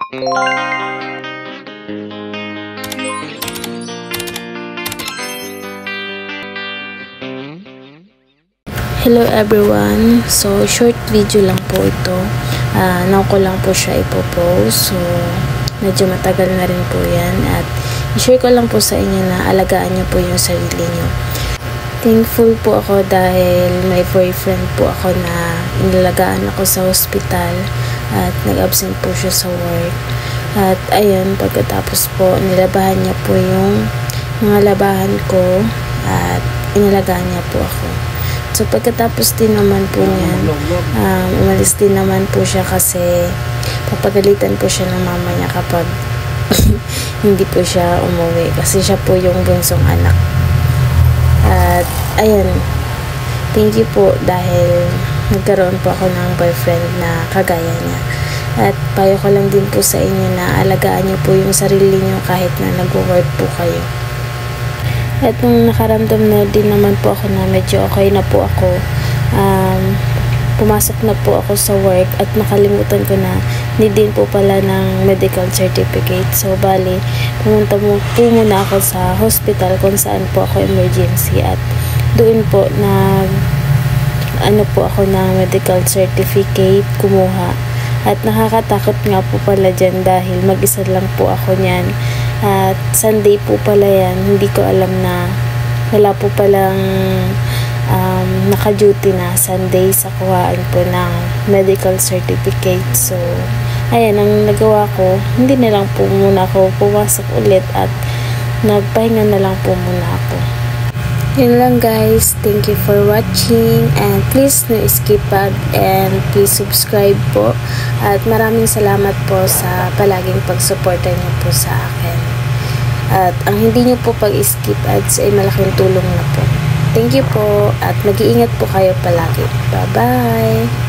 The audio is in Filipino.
Hello everyone, so short video lang po ito. Now ko lang po siya ipopost, so medyo matagal na rin po yan, at i-share ko lang po sa inyo na alagaan nyo po yung sarili nyo. Thankful po ako dahil may boyfriend po ako na inalagaan ako sa hospital at nag-absent po siya sa work. At ayun, pagkatapos po nilabahan niya po yung mga labahan ko at inalagaan niya po ako. So pagkatapos din naman po niyan, umalis din naman po siya kasi papagalitan po siya ng mama niya kapag hindi po siya umuwi kasi siya po yung bunsong anak. At ayun, thank you po dahil nagkaroon po ako ng boyfriend na kagaya niya. At payo ko lang din po sa inyo na alagaan niyo po yung sarili niyo kahit na nag-work po kayo. At nung nakaramdam na din naman po ako na medyo okay na po ako, pumasok na po ako sa work at nakalimutan ko na need din po pala ng medical certificate. So bali, pumunta po muna ako sa hospital kung saan po ako emergency, at doon po po ako ng medical certificate kumuha. At nakakatakot nga po pala dyan dahil mag-isa lang po ako niyan. At Sunday po pala yan, hindi ko alam na wala po palang naka-duty na Sunday sa kuhaan po ng medical certificate. So ayan, ang nagawa ko, hindi na lang po muna ako pumasok ulit at nagpahinga na lang po muna ako. Yun lang guys, thank you for watching, and please no skip ad and please subscribe po, at maraming salamat po sa palaging pagsuporta niyo po sa akin, at ang hindi niyo po pag-skip ads ay malaking tulong na po. Thank you po, at mag-iingat po kayo palagi. Bye bye.